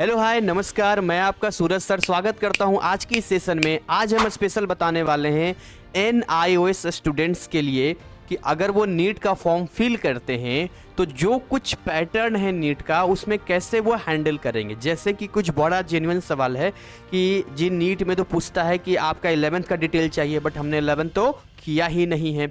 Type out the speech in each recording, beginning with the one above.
Hello hi नमस्कार, मैं आपका सूरज सर स्वागत करता हूं आज की इस सेशन में। आज हम स्पेशल बताने वाले हैं NIOS स्टूडेंट्स के लिए कि अगर वो नीट का फॉर्म फिल करते हैं तो जो कुछ पैटर्न है नीट का उसमें कैसे वो हैंडल करेंगे। जैसे कि कुछ बड़ा जेन्युइन सवाल है कि जी नीट में तो पूछता है कि आपका 11th का डिटेल चाहिए, बट हमने 11th तो किया ही नहीं है।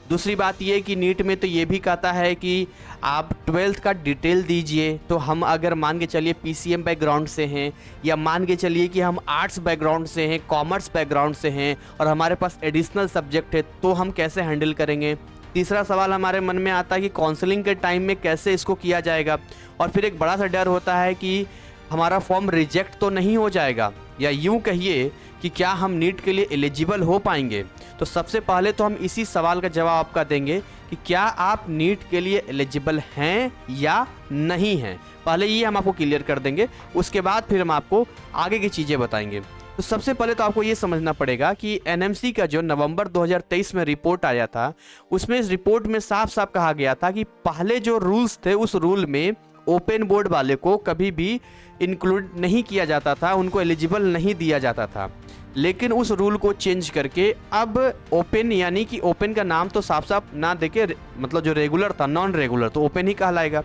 दूसरी बात ये कि नीट में तो ये भी कहता है कि आप 12th का डिटेल दीजिए। तो हम अगर मान के चलिए PCM बैकग्राउंड से हैं, या मान के चलिए कि हम आर्ट्स बैकग्राउंड से हैं, कॉमर्स बैकग्राउंड से हैं और हमारे पास एडिशनल सब्जेक्ट है, तो हम कैसे हैंडल करेंगे। तीसरा सवाल हमारे मन में आता है कि काउंसलिंग के टाइम में कैसे इसको किया जाएगा। और फिर एक बड़ा सा डर होता है कि हमारा फॉर्म रिजेक्ट तो नहीं हो जाएगा, या यूं कहिए कि क्या हम नीट के लिए एलिजिबल हो पाएंगे। तो सबसे पहले तो हम इसी सवाल का जवाब आपका देंगे कि क्या आप नीट के लिए एलिजिबल हैं या नहीं हैं। पहले ये हम आपको क्लियर कर देंगे, उसके बाद फिर हम आपको आगे की चीज़ें बताएंगे। तो सबसे पहले तो आपको ये समझना पड़ेगा कि NMC का जो नवंबर 2023 में रिपोर्ट आया था, उसमें इस रिपोर्ट में साफ साफ कहा गया था कि पहले जो रूल्स थे उस रूल में ओपन बोर्ड वाले को कभी भी इंक्लूड नहीं किया जाता था, उनको एलिजिबल नहीं दिया जाता था। लेकिन उस रूल को चेंज करके अब ओपन, यानी कि ओपन का नाम तो साफ साफ ना देके मतलब जो रेगुलर था नॉन रेगुलर तो ओपन ही कहलाएगा,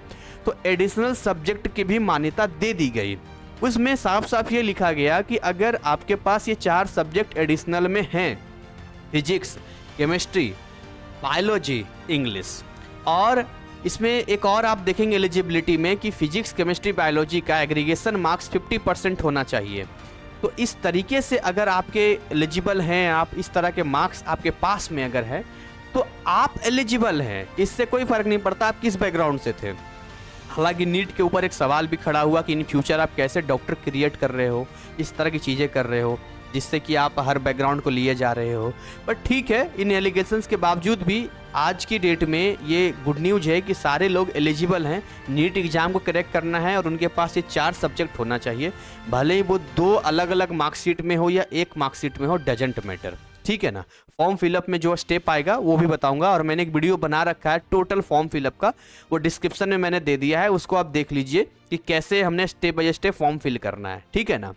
तो एडिशनल सब्जेक्ट की भी मान्यता दे दी गई। उसमें साफ साफ ये लिखा गया कि अगर आपके पास ये 4 सब्जेक्ट एडिशनल में हैं, फिजिक्स, केमिस्ट्री, बायोलॉजी, इंग्लिश, और इसमें एक और आप देखेंगे एलिजिबिलिटी में कि फिजिक्स, केमिस्ट्री, बायोलॉजी का एग्रीगेशन मार्क्स 50% होना चाहिए। तो इस तरीके से अगर आपके एलिजिबल हैं, आप इस तरह के मार्क्स आपके पास में अगर है तो आप एलिजिबल हैं। इससे कोई फर्क नहीं पड़ता आप किस बैकग्राउंड से थे। हालांकि नीट के ऊपर एक सवाल भी खड़ा हुआ कि इन फ्यूचर आप कैसे डॉक्टर क्रिएट कर रहे हो, इस तरह की चीज़ें कर रहे हो जिससे कि आप हर बैकग्राउंड को लिए जा रहे हो। बट ठीक है, इन एलिगेशंस के बावजूद भी आज की डेट में ये गुड न्यूज़ है कि सारे लोग एलिजिबल हैं। नीट एग्ज़ाम को क्रैक करना है और उनके पास ये 4 सब्जेक्ट होना चाहिए, भले ही वो 2 अलग अलग मार्कशीट में हो या 1 मार्कशीट में हो, डजेंट मैटर। ठीक है ना। फॉर्म फिलअप में जो स्टेप आएगा वो भी बताऊंगा, और मैंने एक वीडियो बना रखा है टोटल फॉर्म फिलअप का, वो डिस्क्रिप्शन में मैंने दे दिया है, उसको आप देख लीजिए कि कैसे हमने step by step form fill करना है। ठीक है ना।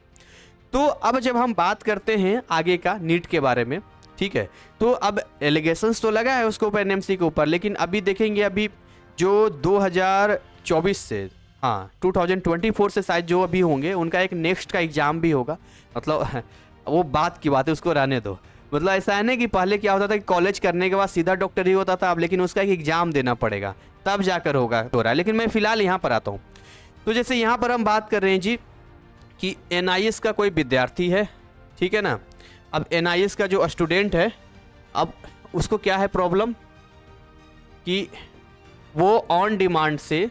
तो अब जब हम बात करते हैं आगे का नीट के बारे में, ठीक है, तो अब एलिगेशंस तो लगा है उसके ऊपर NMC के ऊपर, लेकिन अभी देखेंगे अभी जो 2024 से, हाँ 2024 से शायद जो अभी होंगे उनका एक नेक्स्ट का एग्ज़ाम भी होगा। मतलब वो बात की बात है, उसको रहने दो। मतलब ऐसा है ना कि पहले क्या होता था कि कॉलेज करने के बाद सीधा डॉक्टर ही होता था, अब लेकिन उसका एक एग्ज़ाम देना पड़ेगा तब जाकर होगा हो रहा है। लेकिन मैं फ़िलहाल यहाँ पर आता हूँ। तो जैसे यहाँ पर हम बात कर रहे हैं जी कि NIS का कोई विद्यार्थी है, ठीक है ना। अब NIS का जो स्टूडेंट है, अब उसको क्या है प्रॉब्लम कि वो ऑन डिमांड से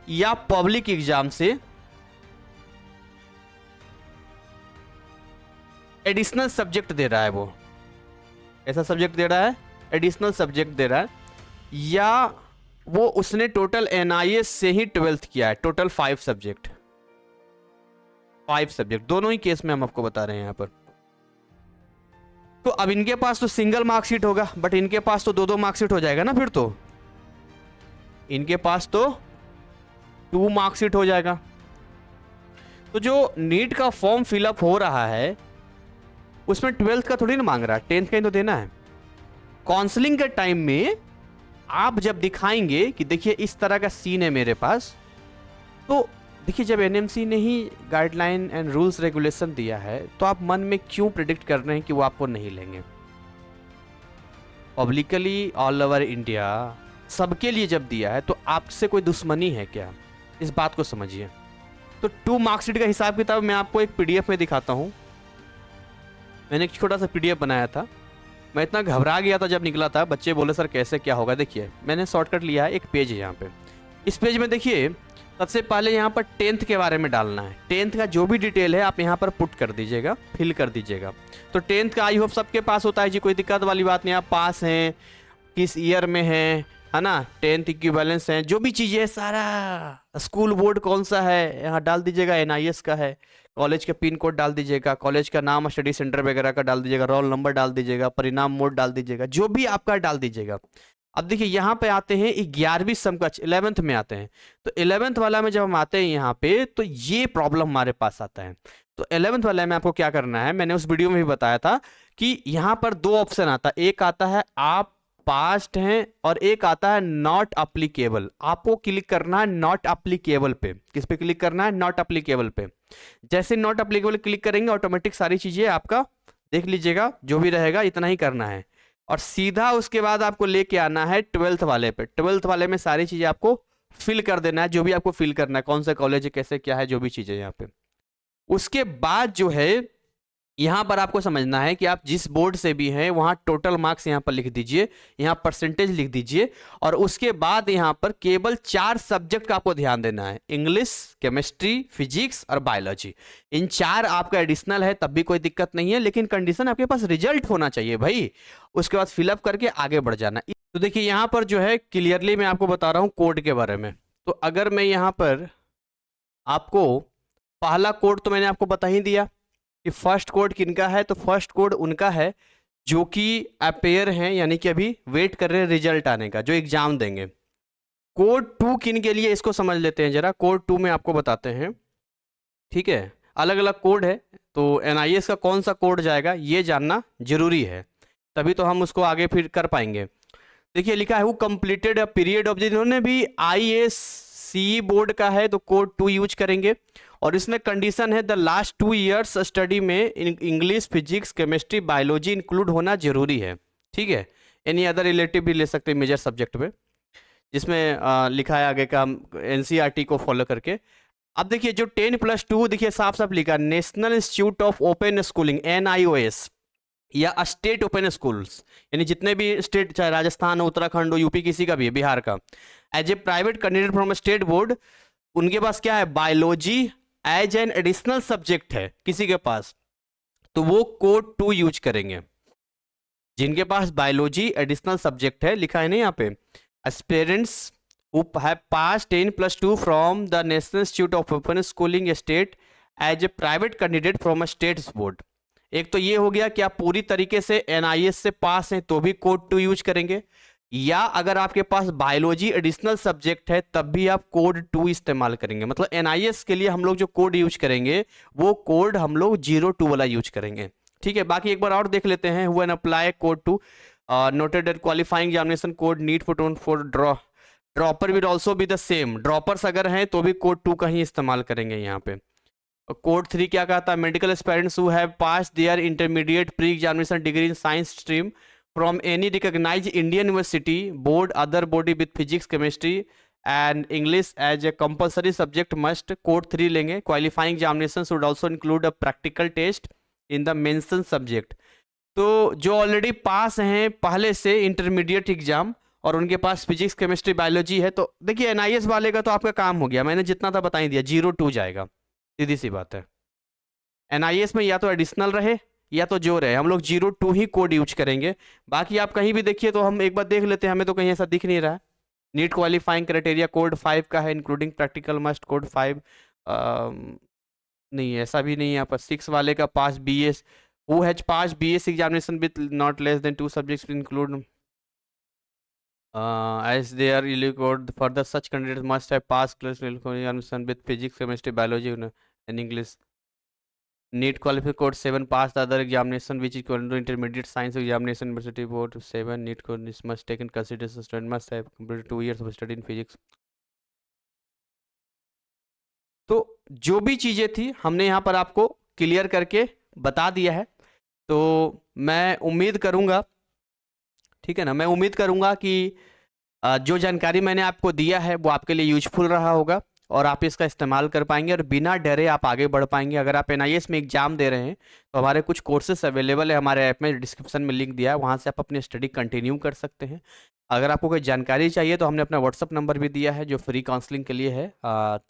या पब्लिक एग्जाम से एडिशनल सब्जेक्ट दे रहा है। वो ऐसा सब्जेक्ट दे रहा है, एडिशनल सब्जेक्ट दे रहा है, या वो उसने टोटल NIS से ही 12th किया है, टोटल 5 सब्जेक्ट, दोनों ही केस में हम आपको बता रहे हैं यहाँ पर। तो अब इनके पास तो सिंगल मार्कशीट होगा, बट इनके पास तो 2-2 मार्कशीट हो जाएगा ना। फिर तो इनके पास तो 2 मार्कशीट हो जाएगा। तो जो नीट का फॉर्म फिलअप हो रहा है उसमें 12th का थोड़ी ना मांग रहा है, 10th का ही तो देना है। काउंसलिंग के टाइम में आप जब दिखाएंगे कि देखिए इस तरह का सीन है मेरे पास, तो देखिए जब NMC ने ही गाइडलाइन एंड रूल्स रेगुलेशन दिया है तो आप मन में क्यों प्रिडिक्ट कर रहे हैं कि वो आपको नहीं लेंगे। पब्लिकली ऑल ओवर इंडिया सबके लिए जब दिया है तो आपसे कोई दुश्मनी है क्या, इस बात को समझिए। तो 2 मार्कशीट का हिसाब किताब मैं आपको एक PDF में दिखाता हूँ। मैंने एक छोटा सा PDF बनाया था, मैं इतना घबरा गया था जब निकला था, बच्चे बोले सर कैसे क्या होगा। देखिए मैंने शॉर्टकट लिया है, एक पेज है यहाँ पे। इस पेज में देखिए सबसे पहले यहाँ पर 10th के बारे में डालना है। 10th का जो भी डिटेल है आप यहाँ पर पुट कर दीजिएगा, फिल कर दीजिएगा। तो 10th का आई होप सबके पास होता है जी, कोई दिक्कत वाली बात नहीं। आप पास हैं, किस ईयर में हैं, है ना, 10th इक्विवेलेंस है, जो भी चीज़ें है सारा, स्कूल बोर्ड कौन सा है यहाँ डाल दीजिएगा, NIS का है, कॉलेज का पिन कोड डाल दीजिएगा, कॉलेज का नाम, स्टडी सेंटर वगैरह का डाल दीजिएगा, रोल नंबर डाल दीजिएगा, परिणाम मोड डाल दीजिएगा, जो भी आपका डाल दीजिएगा। अब देखिए यहाँ पे आते हैं 11वीं समकक्ष 11th में आते हैं। तो 11th वाला में जब हम आते हैं यहाँ पे तो ये प्रॉब्लम हमारे पास आता है। तो 11th वाला में आपको क्या करना है, मैंने उस वीडियो में भी बताया था कि यहाँ पर दो ऑप्शन आता है, एक आता है आप पास्ट हैं और एक आता है नॉट अप्लीकेबल। आपको क्लिक करना है नॉट अप्लीकेबल पे। किस पे क्लिक करना है? नॉट अप्लीकेबल पे। जैसे नॉट अप्लीकेबल क्लिक करेंगे ऑटोमेटिक सारी चीजें आपका देख लीजिएगा, जो भी रहेगा इतना ही करना है और सीधा उसके बाद आपको लेके आना है 12th वाले पे। 12th वाले में सारी चीजें आपको फिल कर देना है, जो भी आपको फिल करना है, कौन सा कॉलेज है, कैसे क्या है, जो भी चीजें यहाँ पे। उसके बाद जो है यहां पर आपको समझना है कि आप जिस बोर्ड से भी हैं वहां टोटल मार्क्स यहां पर लिख दीजिए, यहां परसेंटेज लिख दीजिए और उसके बाद यहां पर केवल 4 सब्जेक्ट का आपको ध्यान देना है, इंग्लिश, केमिस्ट्री, फिजिक्स और बायोलॉजी। इन 4 आपका एडिशनल है तब भी कोई दिक्कत नहीं है, लेकिन कंडीशन आपके पास रिजल्ट होना चाहिए भाई। उसके बाद फिलअप करके आगे बढ़ जाना। तो देखिए यहां पर जो है क्लियरली मैं आपको बता रहा हूं कोड के बारे में। तो अगर मैं यहां पर आपको पहला कोड तो मैंने आपको बता ही दिया कि फर्स्ट कोड किनका है, तो फर्स्ट कोड उनका है जो कि अपेयर हैं, यानी कि अभी वेट कर रहे हैं रिजल्ट आने का, जो एग्जाम देंगे। कोड 2 किन के लिए, इसको समझ लेते हैं जरा। कोड 2 में आपको बताते हैं, ठीक है, अलग अलग कोड है, तो एनआईएस का कौन सा कोड जाएगा ये जानना जरूरी है, तभी तो हम उसको आगे फिर कर पाएंगे। देखिए लिखा है वो कंप्लीटेड अ पीरियड ऑफ, जिन्होंने भी आईएससी बोर्ड का है तो कोड 2 यूज करेंगे। और इसमें कंडीशन है द लास्ट 2 इयर्स स्टडी में English, physics, chemistry, biology include होना जरूरी है, ठीक है। एनी अदर रिलेटिव भी ले सकते हैं मेजर सब्जेक्ट में, जिसमें लिखा है आगे का एनसीईआरटी को फॉलो करके। अब देखिए जो 10+2 देखिए साफ साफ लिखा, national institute of open schooling NIOS या स्टेट ओपन स्कूल्स, यानी जितने भी स्टेट, चाहे राजस्थान हो, उत्तराखंड हो, यूपी किसी का भी है, बिहार का, as a private candidate from state board, उनके पास क्या है, biology as an additional subject है किसी के पास, तो वो कोड 2 यूज करेंगे। जिनके पास बायोलॉजी एडिशनल सब्जेक्ट है, लिखा है ना यहाँ पे, aspirants who have passed 10+2 from the National Institute of Open Schooling State as a private candidate from a state board। एक तो ये हो गया कि आप पूरी तरीके से NIS से पास हैं तो भी कोड 2 यूज करेंगे, या अगर आपके पास बायोलॉजी एडिशनल सब्जेक्ट है तब भी आप कोड 2 इस्तेमाल करेंगे। मतलब NIS के लिए हम लोग जो कोड यूज करेंगे वो कोड हम लोग 02 वाला यूज करेंगे, ठीक है। बाकी एक बार और देख लेते हैं, when apply code 2 noted that qualifying examination code need for dropper will also be the same. Droppers अगर हैं तो भी कोड 2 का ही इस्तेमाल करेंगे यहाँ पे। कोड 3 क्या कहता है, medical aspirants who have passed their intermediate pre examination degree in science stream from any recognised Indian university board other body with physics, chemistry and English as a compulsory subject must code 3 लेंगे। Qualifying examination should also include a practical test in the mention subject. तो जो already pass हैं पहले से intermediate exam और उनके पास physics, chemistry, biology है, तो देखिए NIS वाले का तो आपका काम हो गया, मैंने जितना था बता ही दिया, 02 जाएगा, सीधी सी बात है। NIS में या तो एडिशनल रहे या तो जो रहे, हम लोग 02 ही कोड यूज करेंगे। बाकी आप कहीं भी देखिए तो हम एक बार देख लेते हैं, हमें तो कहीं ऐसा दिख नहीं रहा है। नीट क्वालिफाइंग क्राइटेरिया कोड 5 का है, इंक्लूडिंग प्रैक्टिकल मस्ट कोड 5 नहीं, ऐसा भी नहीं है यहाँ पर। 6 वाले का पास BS who has pass BS examination with not less than 2 subjects include as they are illegal further such candidates must have passed class examination with physics, chemistry, biology and English. NEET qualification code 7 passed the other examination which is equivalent to intermediate science examination university board 7 NEET code this must take in consideration student must have completed 2 years of study in physics। तो जो भी चीजें थी हमने यहाँ पर आपको clear करके बता दिया है। तो मैं उम्मीद करूंगा, ठीक है ना, मैं उम्मीद करूंगा कि जो जानकारी मैंने आपको दिया है वो आपके लिए यूजफुल रहा होगा और आप इसका इस्तेमाल कर पाएंगे और बिना डरे आप आगे बढ़ पाएंगे। अगर आप NIS में एग्जाम दे रहे हैं तो हमारे कुछ कोर्सेस अवेलेबल है, हमारे ऐप में डिस्क्रिप्शन में लिंक दिया है, वहाँ से आप अपनी स्टडी कंटिन्यू कर सकते हैं। अगर आपको कोई जानकारी चाहिए तो हमने अपना व्हाट्सअप नंबर भी दिया है जो फ्री काउंसलिंग के लिए है।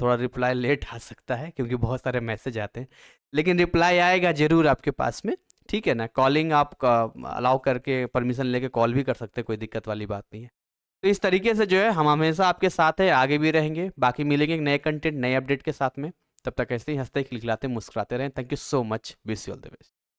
थोड़ा रिप्लाई लेट आ सकता है क्योंकि बहुत सारे मैसेज आते हैं, लेकिन रिप्लाई आएगा ज़रूर आपके पास में, ठीक है ना। कॉलिंग आप अलाउ करके परमिशन लेके कॉल भी कर सकते हैं, कोई दिक्कत वाली बात नहीं है। तो इस तरीके से जो है हम हमेशा आपके साथ है, आगे भी रहेंगे। बाकी मिलेंगे नए कंटेंट, नए अपडेट के साथ में। तब तक ऐसे ही हंसते खिलखिलाते मुस्कुराते रहें। Thank you so much, wish you all the best.